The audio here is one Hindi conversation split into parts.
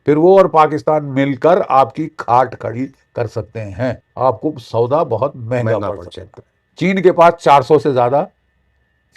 फिर वो और पाकिस्तान मिलकर आपकी खाट खड़ी कर सकते हैं। आपको सौदा बहुत महंगा पड़ सकता है। चीन के पास 400 से ज्यादा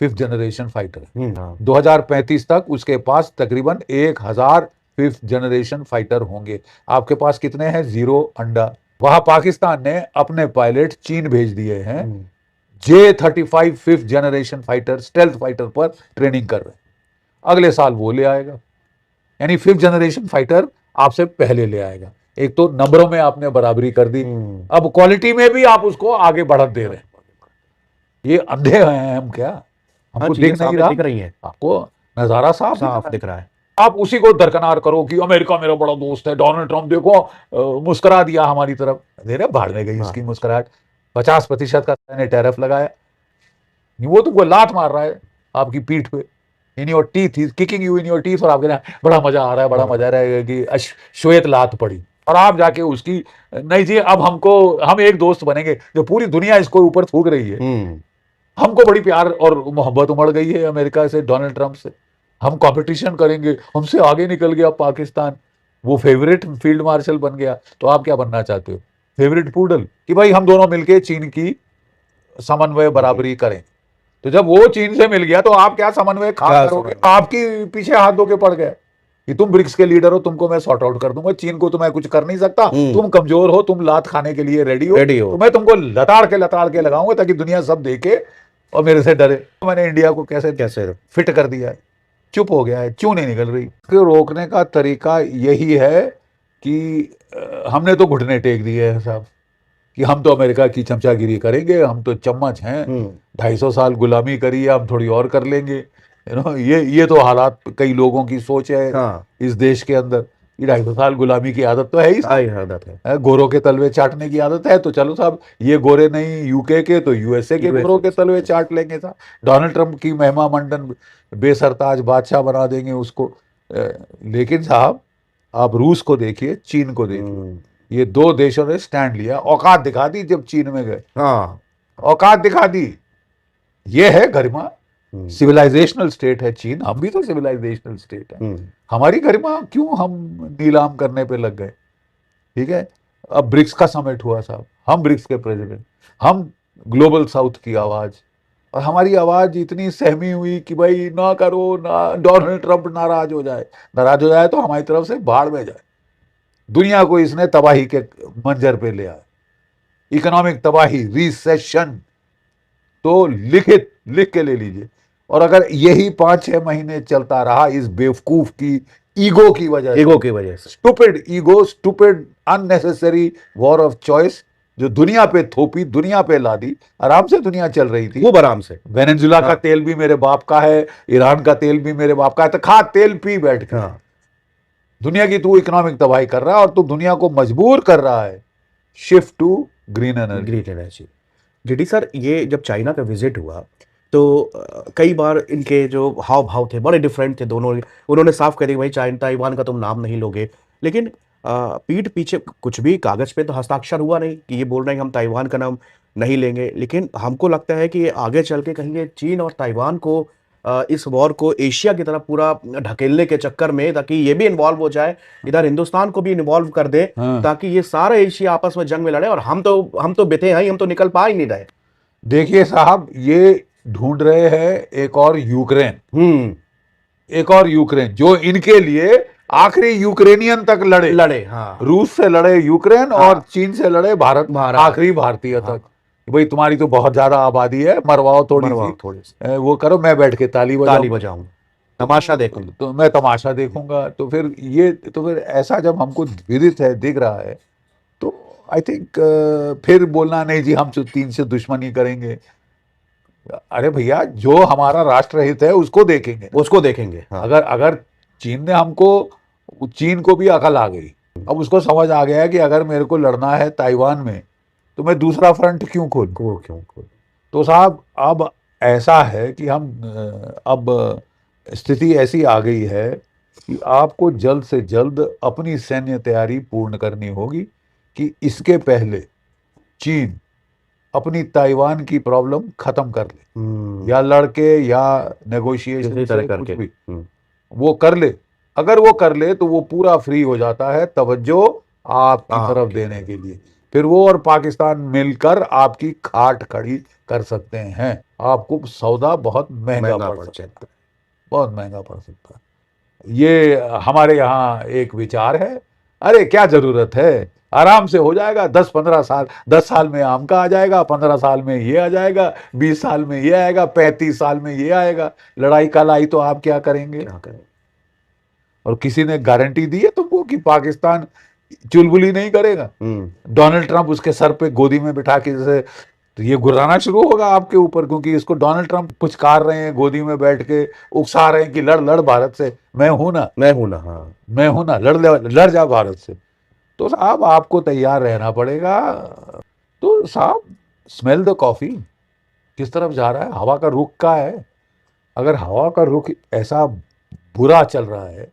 5th जनरेशन फाइटर है। 2035 तक उसके पास तकरीबन 1000 5th जनरेशन फाइटर होंगे। आपके पास कितने हैं? 0 अंडा। वहां पाकिस्तान ने अपने पायलट चीन भेज दिए हैं, J-35 5th generation fighter, stealth fighter पर ट्रेनिंग कर रहे हैं। अगले साल वो ले आएगा, यानी 5th जनरेशन फाइटर आपसे पहले ले आएगा। एक तो नंबरों में आपने बराबरी कर दी, अब क्वालिटी में भी आप उसको आगे बढ़त दे रहे हैं। ये अंधे हैं हम क्या? हमको दिख नहीं रहा? दिख रही है, आपको नजारा साफ दिख रहा है। आप उसी को दरकनार करो कि अमेरिका मेरा बड़ा दोस्त है, डोनाल्ड ट्रंप देखो मुस्कुरा दिया हमारी तरफ। अरे भाड़ में गई इसकी मुस्कुराहट। 50% का ने टैरिफ लगाया, वो तो लात मार रहा है आपकी पीठ पे, in your teeth, he kicking you in your teeth, और आप कह रहे हैं बड़ा मजा आ रहा है, बड़ा मजा आ रहा है कि श्वेत लात पड़ी, और आप जाके उसकी नहीं जी अब हम एक दोस्त बनेंगे। जो पूरी दुनिया इसको ऊपर थूक रही है, हमको बड़ी प्यार और मोहब्बत उमड़ गई है अमेरिका से, डोनाल्ड ट्रंप से। हम कंपटीशन करेंगे, हमसे आगे निकल गया पाकिस्तान, वो फेवरेट फील्ड मार्शल बन गया। तो आप क्या बनना चाहते हो? फेवरेट पूडल, कि भाई हम दोनों मिलके चीन की समन्वय बराबरी करें। तो जब वो चीन से मिल गया तो आप क्या समन्वय करोगे? आपकी पीछे हाथ धो के पड़ गए कि तुम ब्रिक्स के लीडर हो, तुमको मैं सॉर्ट आउट कर दूंगा, चीन को तो मैं कुछ कर नहीं सकता, तुम कमजोर हो, तुम लात खाने के लिए रेडी हो, तो मैं तुमको लताड़ के लगाऊंगा ताकि दुनिया सब देखे और मेरे से डरे। तो मैंने इंडिया को कैसे फिट कर दिया है, चुप हो गया है, क्यों नहीं निकल रही? इसको रोकने का तरीका यही है कि हमने तो घुटने टेक दिए हैं साहब, कि हम तो अमेरिका की चमचागिरी करेंगे, हम तो चम्मच हैं, 250 साल गुलामी करी है, हम थोड़ी और कर लेंगे। ये तो हालात, कई लोगों की सोच है इस देश के अंदर। 250 साल गुलामी की आदत तो है ही, आदत है, गोरों के तलवे चाटने की आदत है। तो चलो साहब, ये गोरे नहीं यूके के तो यूएसए के गोरों के तलवे चाट लेंगे साहब। डोनाल्ड ट्रंप की महिमा मंडन बेसरताज बादशाह बना देंगे उसको। लेकिन साहब आप रूस को देखिए, चीन को देखिए, ये दो देशों ने स्टैंड लिया, औकात दिखा दी जब चीन में गए, औकात दिखा दी। ये है गरिमा, सिविलाइजेशनल स्टेट है चीन, हम भी तो सिविलाइजेशनल स्टेट है। हमारी गरिमा क्यों हम नीलाम करने पे लग गए? ठीक है, अब ब्रिक्स का समिट हुआ साहब, हम ब्रिक्स के प्रेसिडेंट, हम ग्लोबल साउथ की आवाज, और हमारी आवाज इतनी सहमी हुई कि भाई ना करो ना, डोनाल्ड ट्रंप नाराज हो जाए तो हमारी तरफ से भाड़ में जाए। दुनिया को इसने तबाही के मंजर पे ले आया, इकोनॉमिक तबाही, रिसेशन। तो लिख के ले लीजिए। और अगर यही 5-6 महीने चलता रहा इस बेवकूफ की ईगो की वजह से, stupid ego, stupid unnecessary war of choice जो दुनिया पे थोपी, दुनिया पे ला दी, आराम से दुनिया चल रही थी, वो आराम से। वेनेजुला का तेल भी मेरे बाप का है, ईरान का तेल भी मेरे बाप का है, तो खा तेल पी बैठ के। दुनिया की तू इकोनॉमिक तबाही कर रहा है, और तू दुनिया को मजबूर कर रहा है shift to green energy. GD sir, ये जब चाइना का विजिट हुआ तो कई बार इनके जो हाव भाव थे बड़े डिफरेंट थे दोनों। उन्होंने साफ कह दिया भाई ताइवान का तुम नाम नहीं लोगे, लेकिन पीठ पीछे कुछ भी कागज पे तो हस्ताक्षर हुआ नहीं कि ये बोल रहे हैं कि हम ताइवान का नाम नहीं लेंगे। लेकिन हमको लगता है कि ये आगे चल के कहीं चीन और ताइवान को इस वॉर को एशिया की तरफ पूरा ढकेलने के चक्कर में, ताकि ये भी इन्वॉल्व हो जाए, इधर हिंदुस्तान को भी इन्वॉल्व कर दे, ताकि ये सारा एशिया आपस में जंग में लड़े, और हम तो बिते हैं, हम तो निकल पा ही नहीं रहे। देखिए साहब, ये ढूंढ रहे हैं एक और यूक्रेन, जो इनके लिए आखिरी यूक्रेनियन तक लड़े। रूस से लड़े यूक्रेन, और चीन से लड़े भारत, आखिरी भारतीय तक। भाई तुम्हारी तो बहुत ज्यादा आबादी है, मरवाओ थोड़ी सी, वो करो, मैं बैठ के ताली बजाऊंगा, तमाशा देखूंगा, तो मैं तमाशा देखूंगा। तो फिर ऐसा जब हमको विदित है, दिख रहा है, तो आई थिंक फिर बोलना नहीं जी हम चीन से दुश्मनी करेंगे। अरे भैया, जो हमारा राष्ट्रहित है उसको देखेंगे। अगर चीन को भी अकल आ गई, अब उसको समझ आ गया है कि अगर मेरे को लड़ना है ताइवान में, तो मैं दूसरा फ्रंट क्यों खोल। तो साहब अब ऐसा है कि अब स्थिति ऐसी आ गई है कि आपको जल्द से जल्द अपनी सैन्य तैयारी पूर्ण करनी होगी कि इसके पहले चीन अपनी ताइवान की प्रॉब्लम खत्म कर ले, या लड़के या नेगोशिएशन से कुछ भी वो कर ले। अगर वो कर ले तो वो पूरा फ्री हो जाता है तवज्जो आपकी हाँ, तरफ देने के लिए। फिर वो और पाकिस्तान मिलकर आपकी खाट खड़ी कर सकते हैं। आपको सौदा बहुत महंगा महंगा पड़ पड़ सकता है, सकता बहुत महंगा पड़ सकता है। ये हमारे यहाँ एक विचार है। अरे क्या जरूरत है, आराम से हो जाएगा। 10-15 साल, 10 साल में आम का आ जाएगा, 15 साल में ये आ जाएगा, 20 साल में ये आएगा, 35 साल में ये आएगा। लड़ाई कल आई तो आप क्या करेंगे? क्या करें। और किसी ने गारंटी दी है तुमको कि पाकिस्तान चुलबुली नहीं करेगा? डोनाल्ड ट्रंप उसके सर पे गोदी में बिठा के जैसे, तो ये गुर्राना शुरू होगा आपके ऊपर, क्योंकि इसको डोनाल्ड ट्रंप पुचकार रहे हैं, गोदी में बैठ के उकसा रहे हैं कि लड़ लड़ भारत से, मैं हूं ना, मैं हूं ना, हाँ। मैं हूं ना, लड़ जा भारत से। तो साहब आपको तैयार रहना पड़ेगा। तो साहब स्मेल द कॉफी, किस तरफ जा रहा है, हवा का रुख क्या है? अगर हवा का रुख ऐसा बुरा चल रहा है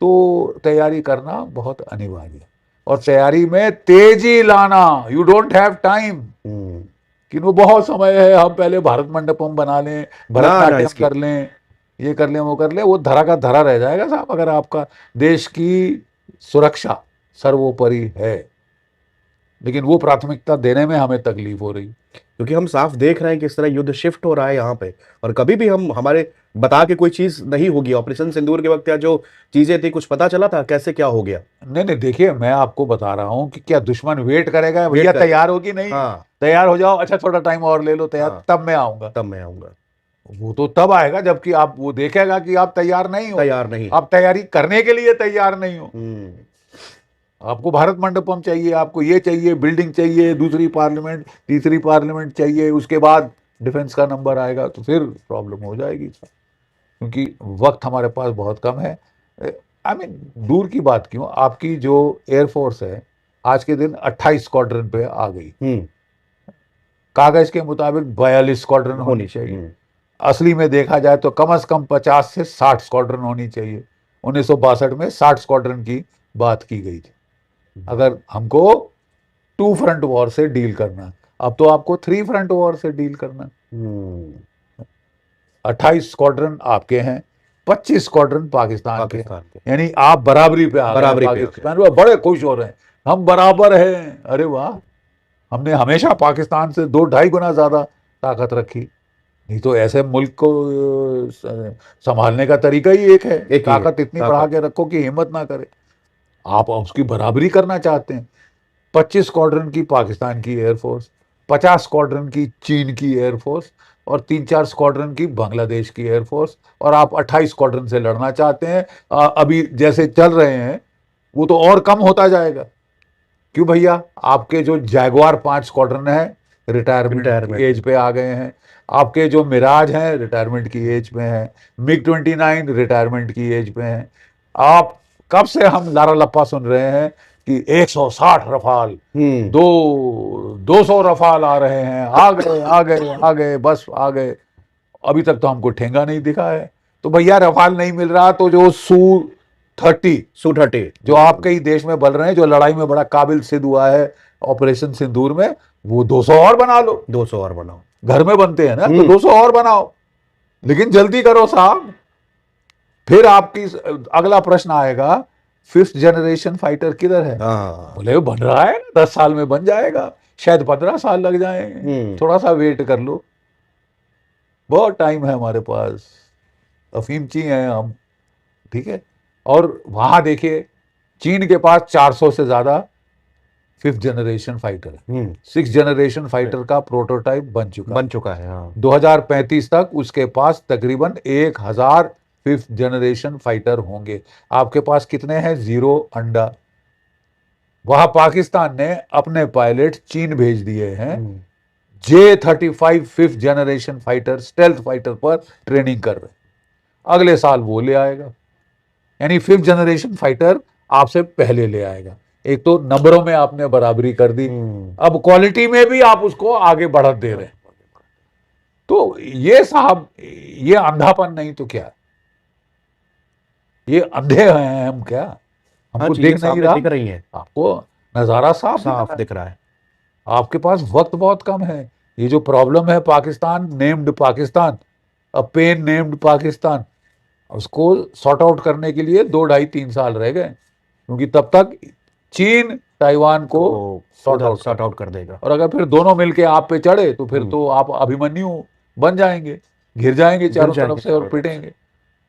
तो तैयारी करना बहुत अनिवार्य है। और तैयारी में तेजी लाना, यू डोंट हैव टाइम कि वो बहुत समय है, हम पहले भारत मंडपम बना लें, ना ना भरतनाट्यम इसकी कर लें, ये कर लें, वो कर लें, वो धरा का धरा रह जाएगा साहब। अगर आपका देश की सुरक्षा सर्वोपरि है, लेकिन वो प्राथमिकता देने में हमें तकलीफ हो रही। क्योंकि हम साफ देख रहे हैं किस तरह युद्ध शिफ्ट हो रहा है यहाँ पे। और कभी भी हम हमारे बता के कोई चीज नहीं होगी। ऑपरेशन सिंदूर के वक्त या जो चीजें थी, कुछ पता चला था कैसे क्या हो गया? नहीं नहीं, देखिए मैं आपको बता रहा हूं कि क्या दुश्मन वेट करेगा भैया कर तैयार होगी नहीं, हाँ तैयार हो जाओ, अच्छा थोड़ा टाइम और ले लो, तैयार हाँ, तब मैं आऊंगा। तब मैं आऊंगा। वो तो तब आएगा जबकि आप वो देखेगा कि आप तैयार नहीं हो, तैयार नहीं। आप तैयारी करने के लिए तैयार नहीं हो। हम्म। आपको भारत मंडपम चाहिए, आपको ये चाहिए, बिल्डिंग चाहिए, दूसरी पार्लियामेंट, तीसरी पार्लियामेंट चाहिए, उसके बाद डिफेंस का नंबर आएगा, तो फिर प्रॉब्लम हो जाएगी। क्योंकि वक्त हमारे पास बहुत कम है। आई मीन दूर की बात क्यों, आपकी जो एयरफोर्स है आज के दिन 28 स्क्वाड्रन पे आ गई। कागज के मुताबिक 42 स्क्वाड्रन होनी चाहिए। असली में देखा जाए तो कम से कम 50 से 60 स्क्वाड्रन होनी चाहिए। 1962 में 60 स्क्वाड्रन की बात की गई थी, अगर हमको 2 फ्रंट वॉर से डील करना। अब तो आपको 3 फ्रंट वॉर से डील करना। 28 स्क्वाड्रन आपके हैं, 25 स्क्वाड्रन पाकिस्तान के, यानी आप बराबरी पे आ गए। पाकिस्तान में बड़े खुश हो रहे हैं, हम बराबर हैं। अरे वाह, हमने हमेशा पाकिस्तान से 2-2.5 गुना ज्यादा ताकत रखी। नहीं तो ऐसे मुल्क को संभालने का तरीका ही एक है, ताकत इतनी बढ़ा के रखो कि हिम्मत ना करे। आप उसकी बराबरी करना चाहते हैं। 25 स्क्वाड्रन की पाकिस्तान की एयरफोर्स, 50 स्क्वाड्रन की चीन की एयरफोर्स और 3-4 स्क्वाड्रन की बांग्लादेश की एयरफोर्स, और आप 28 स्क्वाड्रन से लड़ना चाहते हैं। अभी जैसे चल रहे हैं वो तो और कम होता जाएगा। क्यों भैया, आपके जो जैगवार 5 स्क्वाड्रन है रिटायरमेंट एज पे आ गए हैं, आपके जो मिराज हैं रिटायरमेंट की एज पे हैं, MiG-29 रिटायरमेंट की एज पे हैं। आप कब से हम लारा लप्पा सुन रहे हैं कि 160 रफाल, 200 रफाल आ रहे हैं, आ गए आ गए आ गए, बस आ गए। अभी तक तो हमको ठेंगा नहीं दिखा है। तो भैया रफाल नहीं मिल रहा तो जो Su-30 जो आपके ही देश में बन रहे हैं, जो लड़ाई में बड़ा काबिल सिद्ध हुआ है ऑपरेशन सिंदूर में, वो 200 और बना लो। 200 और बनाओ, घर में बनते हैं ना, तो 200 और बनाओ, लेकिन जल्दी करो साहब। फिर आपकी अगला प्रश्न आएगा, 5th जनरेशन फाइटर किधर है? बोले वो बन रहा है, 10 साल में बन जाएगा, शायद 15 साल लग जाएंगे, थोड़ा सा वेट कर लो, बहुत टाइम है हमारे पास, अफीमची हैं हम, ठीक है। और वहां देखिए चीन के पास 400 से ज्यादा 5th जनरेशन फाइटर है। 6th जनरेशन फाइटर का प्रोटोटाइप बन चुका है। 2035 तक उसके पास तकरीबन 1000 5th जनरेशन फाइटर होंगे। आपके पास कितने हैं? 0 अंडा। वहां पाकिस्तान ने अपने पायलट चीन भेज दिए हैं, J-35 5th generation fighter, stealth fighter पर ट्रेनिंग कर रहे। अगले साल वो ले आएगा, यानी 5th जनरेशन फाइटर आपसे पहले ले आएगा। एक तो नंबरों में आपने बराबरी कर दी, अब क्वालिटी में भी आप उसको आगे बढ़त दे रहे हैं। तो ये साहब, ये अंधापन नहीं तो क्या, ये अंधे हैं हम क्या? हमको दिख नहीं रहा? दिख रही है, आपको नजारा साफ दिख रहा है। आपके पास वक्त बहुत कम है। ये जो प्रॉब्लम है पाकिस्तान नेम्ड पाकिस्तान, अ पेन नेम्ड पाकिस्तान, उसको सॉर्ट आउट करने के लिए 2 ढाई 3 साल रह गए, क्योंकि तब तक चीन ताइवान को तो सॉर्ट उधर आउट सॉर्ट आउट कर देगा। और अगर फिर दोनों मिलके आप पे चढ़े तो फिर हम्म, तो आप अभिमन्यु बन जाएंगे, घिर जाएंगे गिर चारों जाएंगे तरफ से और चारों तरफ से। पिटेंगे।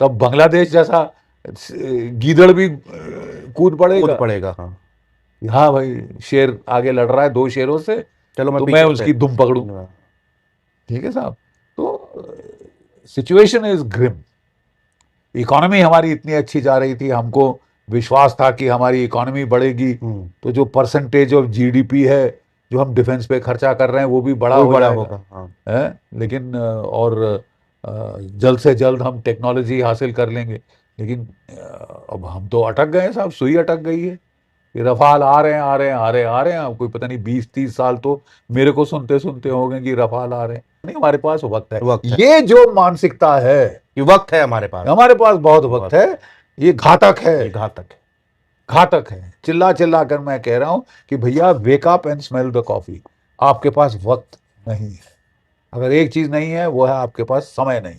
तब बांग्लादेश जैसा गीदड़ भी कूद कूद पड़ेगा पड़ेगा, हाँ। कि हाँ भाई शेर आगे लड़ रहा है 2 शेरों से, चलो मैं तो मैं पीछे से। उसकी दुम पकड़ूं। हाँ, ठीक है साहब। तो सिचुएशन इज ग्रिम। इकोनॉमी हमारी इतनी अच्छी जा रही थी, हमको विश्वास था कि हमारी इकोनॉमी बढ़ेगी, हम्म, तो जो परसेंटेज ऑफ जीडीपी है जो हम डिफेंस पे खर्चा कर रहे हैं वो भी बड़ा वो भी हो बड़ा जाएगा। होगा, हाँ। है लेकिन और जल्द से जल्द हम टेक्नोलॉजी हासिल कर लेंगे। लेकिन अब हम तो अटक गए हैं साहब, सुई अटक गई है। ये रफाल आ रहे हैं आ रहे हैं आ रहे हैं आ रहे हैं, अब कोई पता नहीं 20-30 साल तो मेरे को सुनते सुनते हो गए कि रफाल आ रहे हैं। नहीं, हमारे पास वक्त है। वक्त है, ये जो मानसिकता है, ये वक्त है हमारे पास। हमारे पास बहुत वक्त बहुत, है। ये घातक है, ये घातक है। घातक है। चिल्ला चिल्ला कर मैं कह रहा हूं कि भैया wake up and smell the coffee. आपके पास वक्त नहीं है। अगर एक चीज नहीं है वो है आपके पास समय नहीं।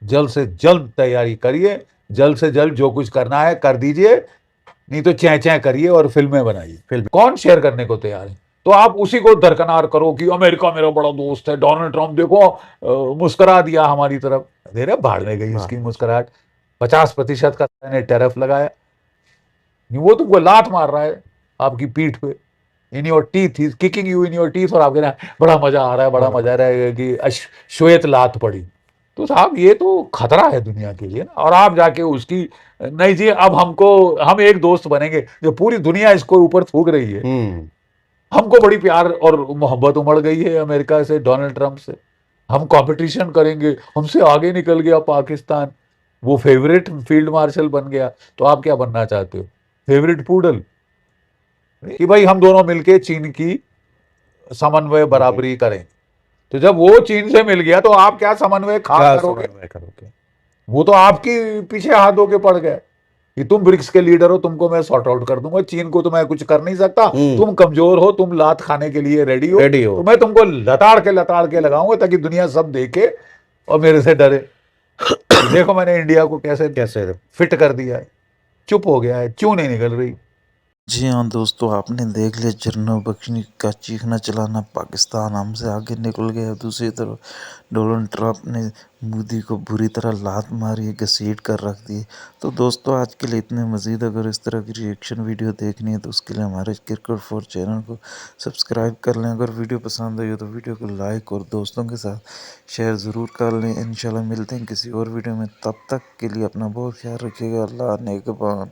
जल्द से जल्द तैयारी करिए, जल्द से जल्द जो कुछ करना है कर दीजिए, नहीं तो चै चै करिए और फिल्में बनाइए। फिल्म। कौन शेयर करने को तैयार है? तो आप उसी को दरकनार करो कि अमेरिका मेरा बड़ा दोस्त है, डोनाल्ड ट्रंप देखो मुस्कुरा दिया हमारी तरफ। अरे भाड़ में गई हाँ, उसकी मुस्कुराहट। 50% का ने टैरिफ लगाया, वो तुमको लात मार रहा है आपकी पीठ पे, in your teeth, he kicking you in your teeth, और आप कह रहे हैं बड़ा मजा आ रहा है, बड़ा बड़ा मजा आ रहा है कि श्वेत लात पड़ी। तो साहब ये तो खतरा है दुनिया के लिए ना। और आप जाके उसकी, नहीं जी अब हमको, हम एक दोस्त बनेंगे, जो पूरी दुनिया इसको ऊपर थूक रही है। हम्म, हमको बड़ी प्यार और मोहब्बत उमड़ गई है अमेरिका से, डोनाल्ड ट्रंप से। हम कंपटीशन करेंगे, हमसे आगे निकल गया पाकिस्तान, वो फेवरेट फील्ड मार्शल बन गया। तो आप क्या बनना चाहते हो? Favourite poodle? कि भाई हम दोनों मिलके चीन की समन्वय बराबरी करें। तो जब वो चीन से मिल गया तो आप क्या समन्वय खा क्या करोगे? समन्वय करोगे? वो तो आपकी पीछे हाथ धो के पड़ गए कि तुम ब्रिक्स के लीडर हो, तुमको मैं सॉर्ट आउट कर दूंगा, चीन को तो मैं कुछ कर नहीं सकता, तुम कमजोर हो, तुम लात खाने के लिए रेडी हो, रेडी हो। तो मैं तुमको लताड़ के लगाऊंगा ताकि दुनिया सब देखे और मेरे से डरे। देखो मैंने इंडिया को कैसे कैसे? फिट कर दिया है, चुप हो गया है, क्यों नहीं निकल रही। जी हाँ दोस्तों, आपने देख लिया जरनल बख्शी का चीखना चलाना, पाकिस्तान हमसे आगे निकल गया। दूसरी तरफ डोनाल्ड ट्रंप ने मोदी को बुरी तरह लात मारी, घसीट कर रख दी। तो दोस्तों आज के लिए इतने। मज़ीद अगर इस तरह की रिएक्शन वीडियो देखनी है तो उसके लिए हमारे क्रिकेट फॉर चैनल को सब्सक्राइब कर लें। अगर वीडियो पसंद आई हो तो वीडियो को लाइक और दोस्तों के साथ शेयर ज़रूर कर लें। इंशाल्लाह मिलते हैं किसी और वीडियो में, तब तक के लिए अपना बहुत ख्याल रखिएगा। अल्लाह नेगहबान।